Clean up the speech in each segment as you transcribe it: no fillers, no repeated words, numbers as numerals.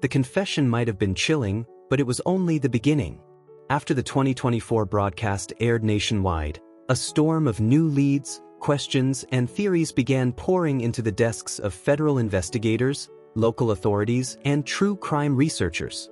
The confession might have been chilling, but it was only the beginning. After the 2024 broadcast aired nationwide, a storm of new leads, questions, and theories began pouring into the desks of federal investigators, local authorities, and true crime researchers.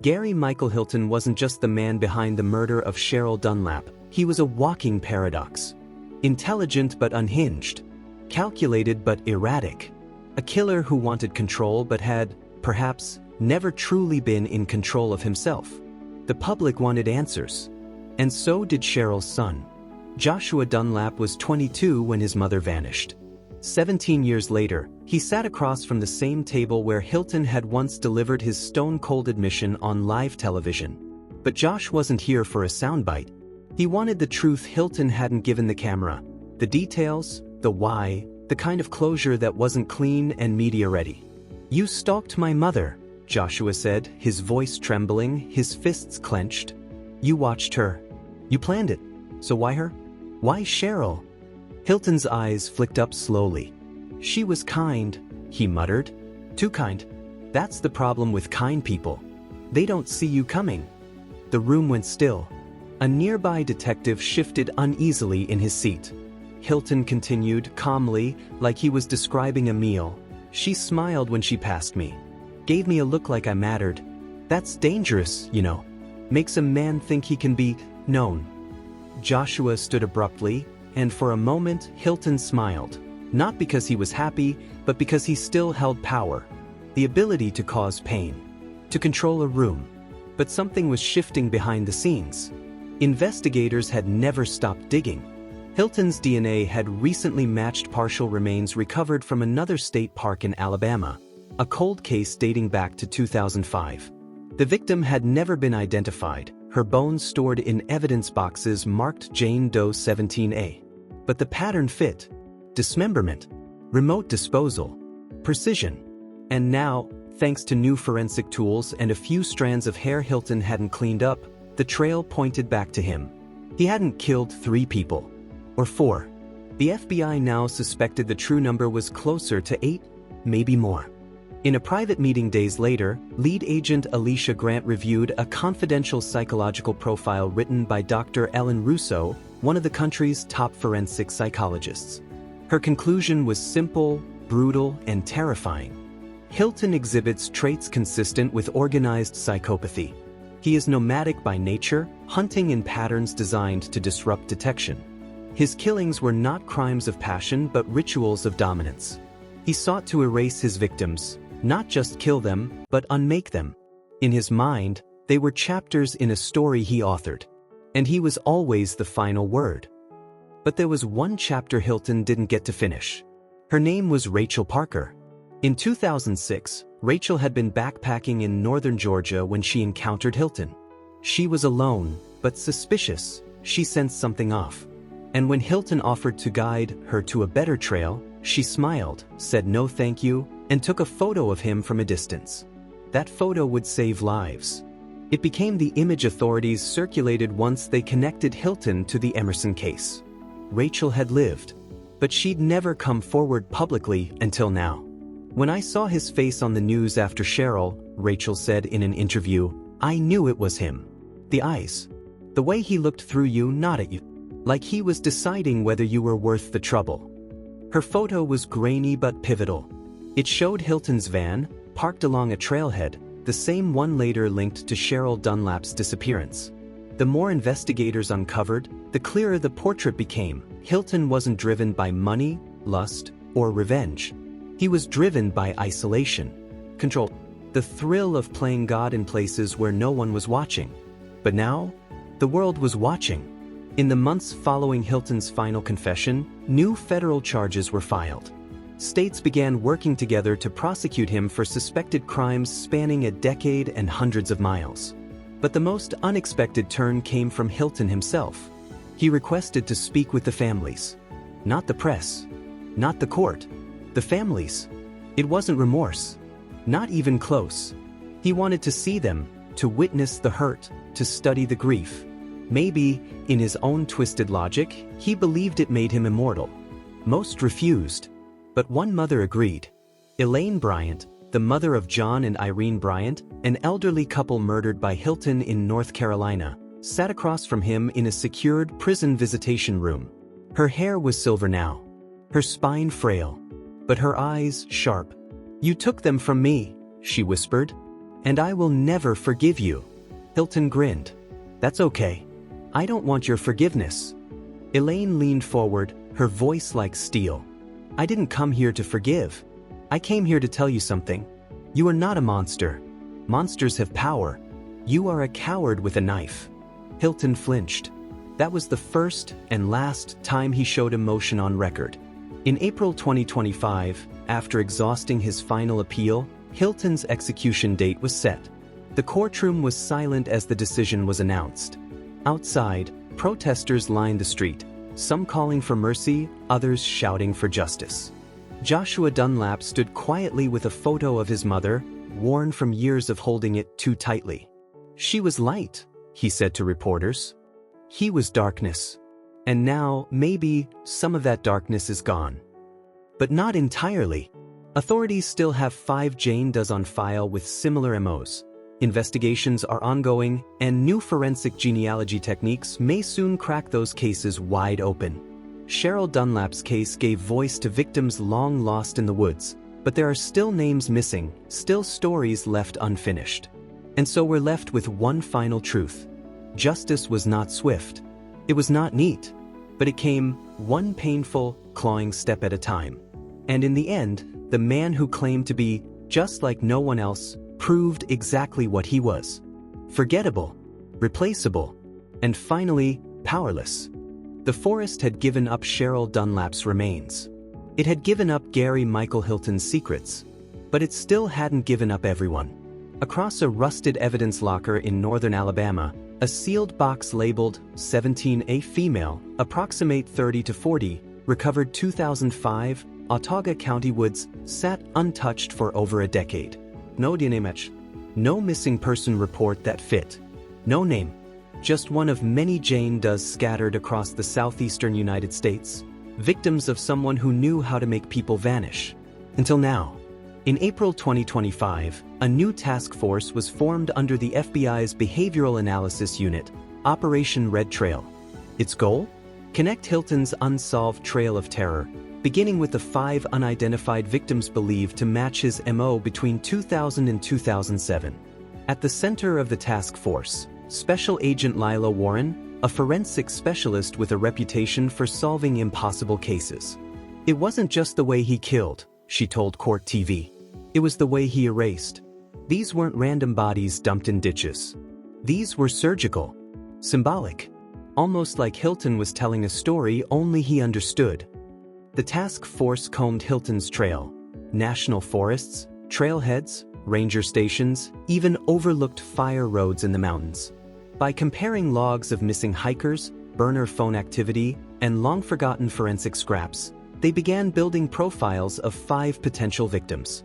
Gary Michael Hilton wasn't just the man behind the murder of Cheryl Dunlap, he was a walking paradox. Intelligent but unhinged. Calculated but erratic. A killer who wanted control but had, perhaps, never truly been in control of himself. The public wanted answers. And so did Cheryl's son. Joshua Dunlap was 22 when his mother vanished. 17 years later, he sat across from the same table where Hilton had once delivered his stone-cold admission on live television. But Josh wasn't here for a soundbite. He wanted the truth Hilton hadn't given the camera. The details, the why, the kind of closure that wasn't clean and media-ready. "You stalked my mother," Joshua said, his voice trembling, his fists clenched. "You watched her. You planned it. So why her? Why Cheryl?" Hilton's eyes flicked up slowly. "She was kind," he muttered. "Too kind. That's the problem with kind people. They don't see you coming." The room went still. A nearby detective shifted uneasily in his seat. Hilton continued, calmly, like he was describing a meal. "She smiled when she passed me. Gave me a look like I mattered. That's dangerous, you know. Makes a man think he can be known." Joshua stood abruptly, and for a moment Hilton smiled. Not because he was happy, but because he still held power. The ability to cause pain. To control a room. But something was shifting behind the scenes. Investigators had never stopped digging. Hilton's DNA had recently matched partial remains recovered from another state park in Alabama, a cold case dating back to 2005. The victim had never been identified, her bones stored in evidence boxes marked Jane Doe 17A. But the pattern fit. Dismemberment. Remote disposal. Precision. And now, thanks to new forensic tools and a few strands of hair Hilton hadn't cleaned up, the trail pointed back to him. He hadn't killed 3 people. Or 4. The FBI now suspected the true number was closer to 8, maybe more. In a private meeting days later, lead agent Alicia Grant reviewed a confidential psychological profile written by Dr. Ellen Russo, one of the country's top forensic psychologists. Her conclusion was simple, brutal, and terrifying. Hilton exhibits traits consistent with organized psychopathy. He is nomadic by nature, hunting in patterns designed to disrupt detection. His killings were not crimes of passion but rituals of dominance. He sought to erase his victims, not just kill them, but unmake them. In his mind, they were chapters in a story he authored. And he was always the final word. But there was one chapter Hilton didn't get to finish. Her name was Rachel Parker. In 2006, Rachel had been backpacking in northern Georgia when she encountered Hilton. She was alone, but suspicious. She sensed something off. And when Hilton offered to guide her to a better trail, she smiled, said no thank you, and took a photo of him from a distance. That photo would save lives. It became the image authorities circulated once they connected Hilton to the Emerson case. Rachel had lived, but she'd never come forward publicly until now. "When I saw his face on the news after Cheryl," Rachel said in an interview, "I knew it was him. The eyes. The way he looked through you, not at you. Like he was deciding whether you were worth the trouble." Her photo was grainy but pivotal. It showed Hilton's van, parked along a trailhead, the same one later linked to Cheryl Dunlap's disappearance. The more investigators uncovered, the clearer the portrait became. Hilton wasn't driven by money, lust, or revenge. He was driven by isolation, control, the thrill of playing God in places where no one was watching. But now, the world was watching. In the months following Hilton's final confession, new federal charges were filed. States began working together to prosecute him for suspected crimes spanning a decade and hundreds of miles. But the most unexpected turn came from Hilton himself. He requested to speak with the families. Not the press. Not the court. The families. It wasn't remorse. Not even close. He wanted to see them, to witness the hurt, to study the grief. Maybe, in his own twisted logic, he believed it made him immortal. Most refused. But one mother agreed. Elaine Bryant, the mother of John and Irene Bryant, an elderly couple murdered by Hilton in North Carolina, sat across from him in a secured prison visitation room. Her hair was silver now, her spine frail, but her eyes sharp. "You took them from me," she whispered, "and I will never forgive you." Hilton grinned. "That's okay. I don't want your forgiveness." Elaine leaned forward, her voice like steel. "I didn't come here to forgive. I came here to tell you something. You are not a monster. Monsters have power. You are a coward with a knife." Hilton flinched. That was the first and last time he showed emotion on record. In April 2025, after exhausting his final appeal, Hilton's execution date was set. The courtroom was silent as the decision was announced. Outside, protesters lined the street, some calling for mercy, others shouting for justice. Joshua Dunlap stood quietly with a photo of his mother, worn from years of holding it too tightly. "She was light," he said to reporters. "He was darkness. And now, maybe, some of that darkness is gone. But not entirely. Authorities still have 5 Jane Does on file with similar MOs. Investigations are ongoing, and new forensic genealogy techniques may soon crack those cases wide open. Cheryl Dunlap's case gave voice to victims long lost in the woods, but there are still names missing, still stories left unfinished. And so we're left with one final truth. Justice was not swift. It was not neat, but it came one painful, clawing step at a time. And in the end, the man who claimed to be just like no one else proved exactly what he was. Forgettable, replaceable, and finally, powerless. The forest had given up Cheryl Dunlap's remains. It had given up Gary Michael Hilton's secrets, but it still hadn't given up everyone. Across a rusted evidence locker in northern Alabama, a sealed box labeled 17A female, approximate 30 to 40, recovered 2005, Autauga County woods, sat untouched for over a decade. No DNA match. No missing person report that fit. No name. Just one of many Jane Does scattered across the southeastern United States. Victims of someone who knew how to make people vanish. Until now. In April 2025, a new task force was formed under the FBI's Behavioral Analysis Unit, Operation Red Trail. Its goal? Connect Hilton's unsolved trail of terror, beginning with the 5 unidentified victims believed to match his MO between 2000 and 2007. At the center of the task force, Special Agent Lila Warren, a forensic specialist with a reputation for solving impossible cases. It wasn't just the way he killed, she told Court TV. It was the way he erased. These weren't random bodies dumped in ditches. These were surgical, symbolic, almost like Hilton was telling a story only he understood. The task force combed Hilton's trail, national forests, trailheads, ranger stations, even overlooked fire roads in the mountains. By comparing logs of missing hikers, burner phone activity, and long-forgotten forensic scraps, they began building profiles of 5 potential victims.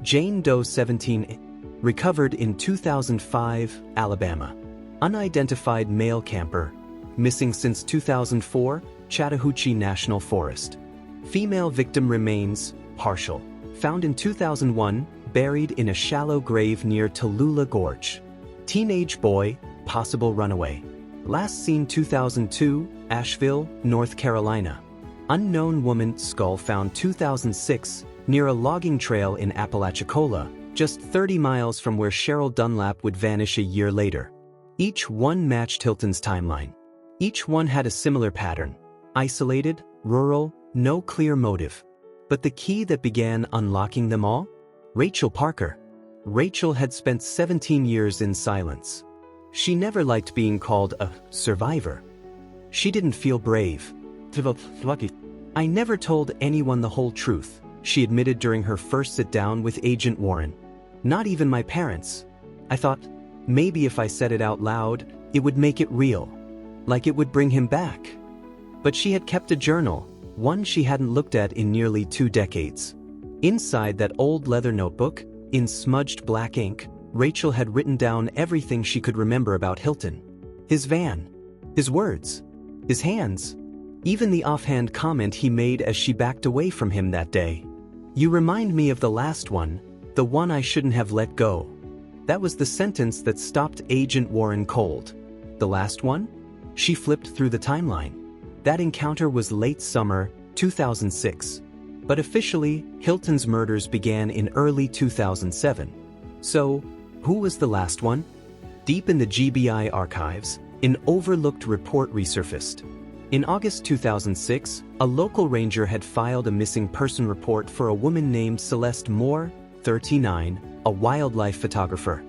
Jane Doe 17, recovered in 2005, Alabama. Unidentified male camper, missing since 2004, Chattahoochee National Forest. Female victim remains, partial, found in 2001, buried in a shallow grave near Tallulah Gorge. Teenage boy, possible runaway. Last seen 2002, Asheville, North Carolina. Unknown woman, skull found 2006, near a logging trail in Apalachicola, just 30 miles from where Cheryl Dunlap would vanish a year later. Each one matched Hilton's timeline. Each one had a similar pattern. Isolated, rural, no clear motive. But the key that began unlocking them all? Rachel Parker. Rachel had spent 17 years in silence. She never liked being called a survivor. She didn't feel brave. "I never told anyone the whole truth," she admitted during her first sit-down with Agent Warren. "Not even my parents. I thought, maybe if I said it out loud, it would make it real. Like it would bring him back." But she had kept a journal, one she hadn't looked at in nearly 2 decades. Inside that old leather notebook, in smudged black ink, Rachel had written down everything she could remember about Hilton. His van. His words. His hands. Even the offhand comment he made as she backed away from him that day. "You remind me of the last one, The one I shouldn't have let go. That was the sentence that stopped Agent Warren cold. The last one? She flipped through the timeline. That encounter was late summer, 2006. But officially, Hilton's murders began in early 2007. So, who was the last one? Deep in the GBI archives, an overlooked report resurfaced. In August 2006, a local ranger had filed a missing person report for a woman named Celeste Moore, 39, a wildlife photographer.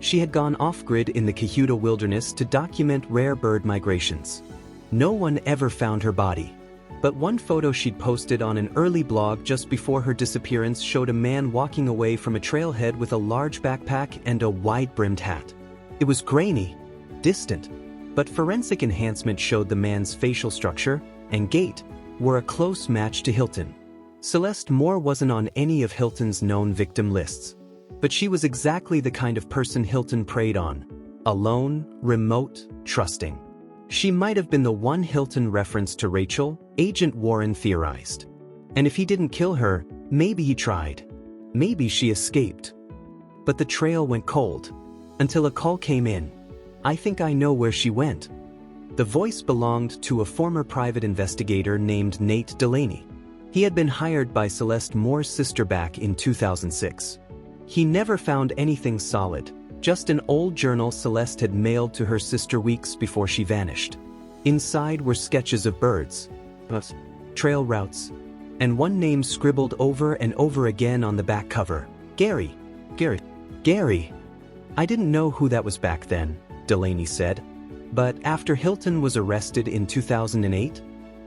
She had gone off-grid in the Cayuga wilderness to document rare bird migrations. No one ever found her body. But one photo she'd posted on an early blog just before her disappearance showed a man walking away from a trailhead with a large backpack and a wide-brimmed hat. It was grainy, distant, but forensic enhancement showed the man's facial structure and gait were a close match to Hilton. Celeste Moore wasn't on any of Hilton's known victim lists, but she was exactly the kind of person Hilton preyed on: alone, remote, trusting. She might have been the one Hilton referenced to Rachel, Agent Warren theorized. And if he didn't kill her, maybe he tried. Maybe she escaped. But the trail went cold. Until a call came in. "I think I know where she went." The voice belonged to a former private investigator named Nate Delaney. He had been hired by Celeste Moore's sister back in 2006. He never found anything solid, just an old journal Celeste had mailed to her sister weeks before she vanished. Inside were sketches of birds, trail routes, and one name scribbled over and over again on the back cover: Gary. Gary. "I didn't know who that was back then," Delaney said. "But after Hilton was arrested in 2008,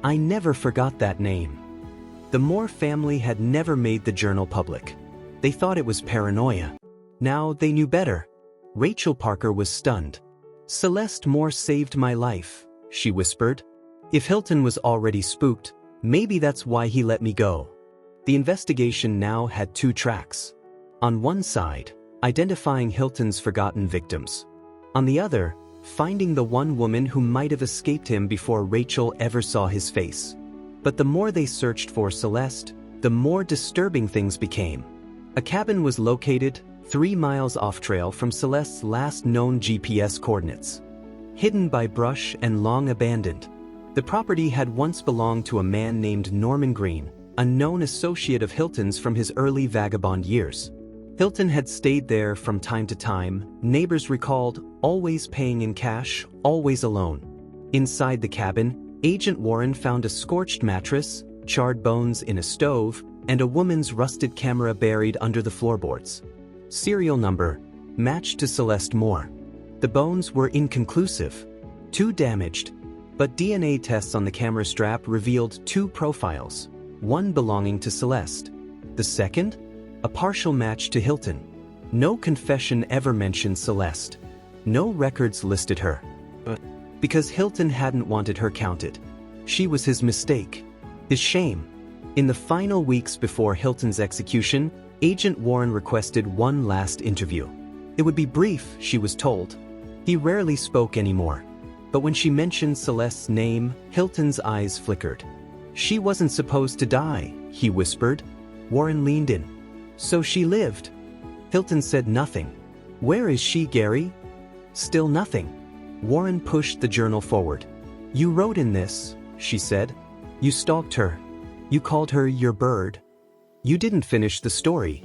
I never forgot that name." The Moore family had never made the journal public. They thought it was paranoia. Now they knew better. Rachel Parker was stunned. "Celeste Moore saved my life," she whispered. "If Hilton was already spooked, maybe that's why he let me go." The investigation now had two tracks. On one side, identifying Hilton's forgotten victims. On the other, finding the one woman who might have escaped him before Rachel ever saw his face. But the more they searched for Celeste, the more disturbing things became. A cabin was located 3 miles off-trail from Celeste's last known GPS coordinates. Hidden by brush and long abandoned. The property had once belonged to a man named Norman Green, a known associate of Hilton's from his early vagabond years. Hilton had stayed there from time to time, neighbors recalled, always paying in cash, always alone. Inside the cabin, Agent Warren found a scorched mattress, charred bones in a stove, and a woman's rusted camera buried under the floorboards. Serial number matched to Celeste Moore. The bones were inconclusive, too damaged, but DNA tests on the camera strap revealed 2 profiles, one belonging to Celeste. The second? A partial match to Hilton. No confession ever mentioned Celeste. No records listed her. Because Hilton hadn't wanted her counted. She was his mistake. His shame. In the final weeks before Hilton's execution, Agent Warren requested one last interview. It would be brief, she was told. He rarely spoke anymore. But when she mentioned Celeste's name, Hilton's eyes flickered. "She wasn't supposed to die," he whispered. Warren leaned in. "So she lived." Hilton said nothing. "Where is she, Gary?" Still nothing. Warren pushed the journal forward. "You wrote in this," she said. "You stalked her. You called her your bird. You didn't finish the story."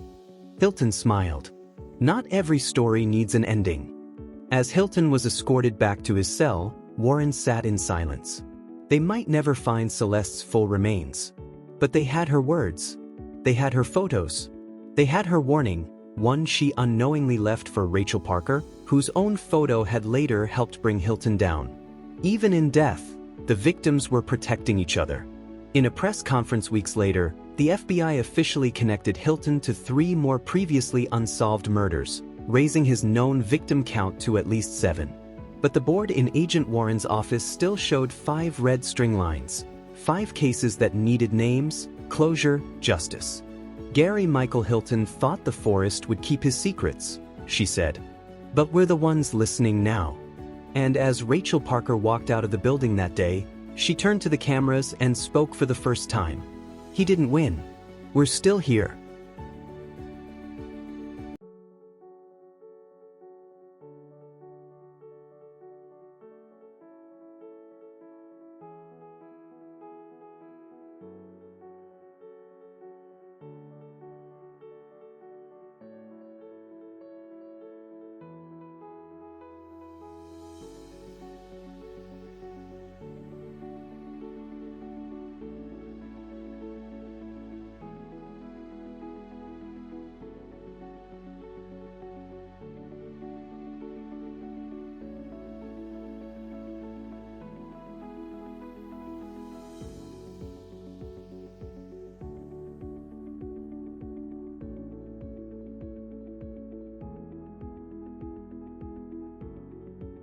Hilton smiled. Not every story needs an ending. As Hilton was escorted back to his cell, Warren sat in silence. They might never find Celeste's full remains. But they had her words. They had her photos. They had her warning, one she unknowingly left for Rachel Parker, whose own photo had later helped bring Hilton down. Even in death, the victims were protecting each other. In a press conference weeks later, the FBI officially connected Hilton to 3 more previously unsolved murders, raising his known victim count to at least 7. But the board in Agent Warren's office still showed 5 red string lines, 5 cases that needed names, closure, justice. "Gary Michael Hilton thought the forest would keep his secrets," she said. "But we're the ones listening now." And as Rachel Parker walked out of the building that day, she turned to the cameras and spoke for the first time. "He didn't win. We're still here.